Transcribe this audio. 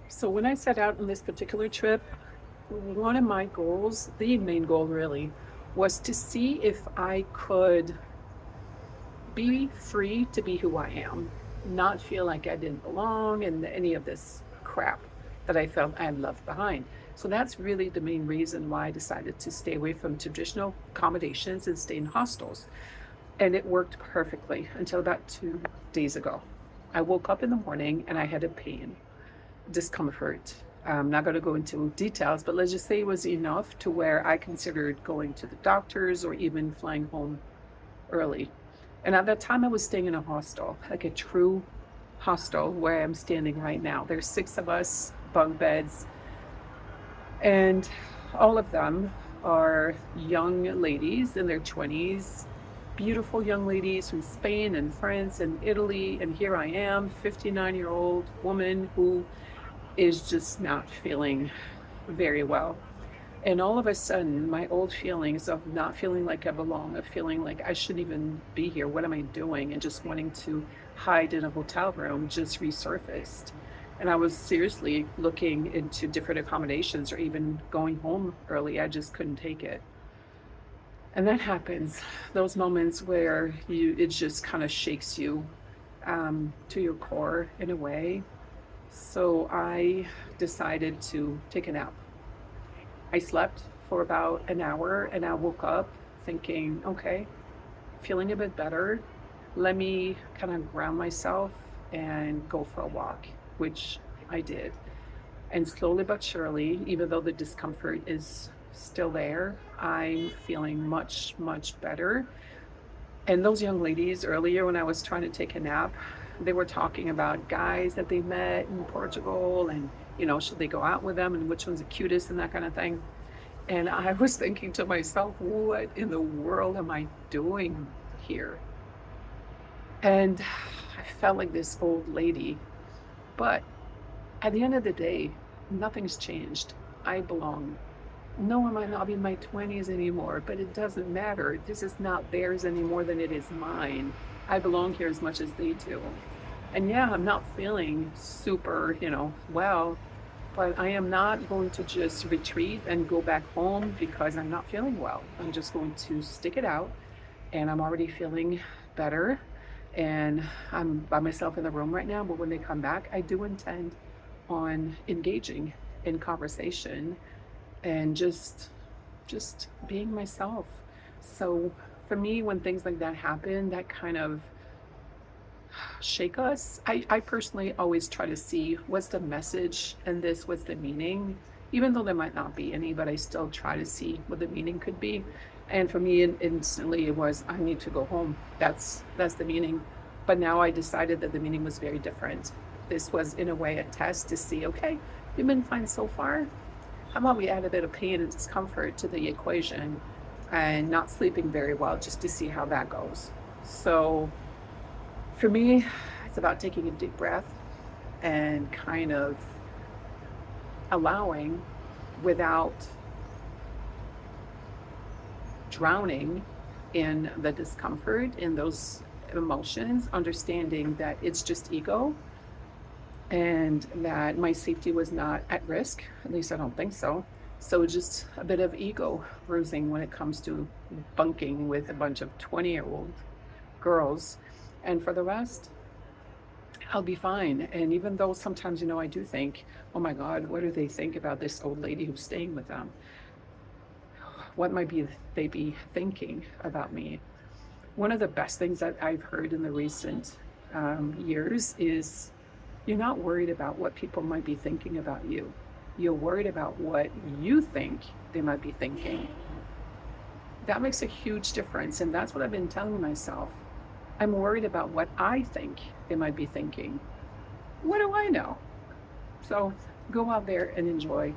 So when I set out on this particular trip, one of my goals, the main goal really, was to see if I could be free to be who I am, not feel like I didn't belong in any of this crap that I felt I had left behind. So that's really the main reason why I decided to stay away from traditional accommodations and stay in hostels. And it worked perfectly until about 2 days ago. I woke up in the morning and I had a pain, discomfort. I'm not going to go into details, but let's just say it was enough to where I considered going to the doctors or even flying home early. And at that time, I was staying in a hostel, like a true hostel where I'm standing right now. There's 6 of us, bunk beds, and all of them are young ladies in their 20s, beautiful young ladies from Spain and France and Italy. And here I am, 59-year-old woman who is just not feeling very well. And all of a sudden, my old feelings of not feeling like I belong, of feeling like I shouldn't even be here, what am I doing, and just wanting to hide in a hotel room just resurfaced. And I was seriously looking into different accommodations or even going home early. I just couldn't take it. And that happens, those moments where it just kind of shakes you to your core in a way. So I decided to take a nap. I slept for about an hour and I woke up thinking, okay, feeling a bit better. Let me kind of ground myself and go for a walk, which I did. And slowly but surely, even though the discomfort is still there, I'm feeling much, much better. And those young ladies earlier, when I was trying to take a nap, they were talking about guys that they met in Portugal and, should they go out with them and which one's the cutest and that kind of thing. And I was thinking to myself, what in the world am I doing here? And I felt like this old lady. But at the end of the day, nothing's changed. I belong. No, I might not be in my 20s anymore, but it doesn't matter. This is not theirs any more than it is mine. I belong here as much as they do. And yeah, I'm not feeling super, well, but I am not going to just retreat and go back home because I'm not feeling well. I'm just going to stick it out, and I'm already feeling better. And I'm by myself in the room right now, but when they come back, I do intend on engaging in conversation and just being myself. So for me, when things like that happen, that kind of shake us. I personally always try to see what's the message in this, what's the meaning, even though there might not be any, but I still try to see what the meaning could be. And for me, instantly it was, I need to go home. That's the meaning. But now I decided that the meaning was very different. This was in a way a test to see, okay, you've been fine so far. How about we add a bit of pain and discomfort to the equation and not sleeping very well just to see how that goes. So for me, it's about taking a deep breath and kind of allowing without drowning in the discomfort, in those emotions, understanding that it's just ego and that my safety was not at risk. At least I don't think so. So just a bit of ego bruising when it comes to bunking with a bunch of 20-year-old girls. And for the rest, I'll be fine. And even though sometimes, I do think, oh my God, what do they think about this old lady who's staying with them? What might they be thinking about me? One of the best things that I've heard in the recent years is you're not worried about what people might be thinking about you. You're worried about what you think they might be thinking. That makes a huge difference. And that's what I've been telling myself. I'm worried about what I think they might be thinking. What do I know? So go out there and enjoy.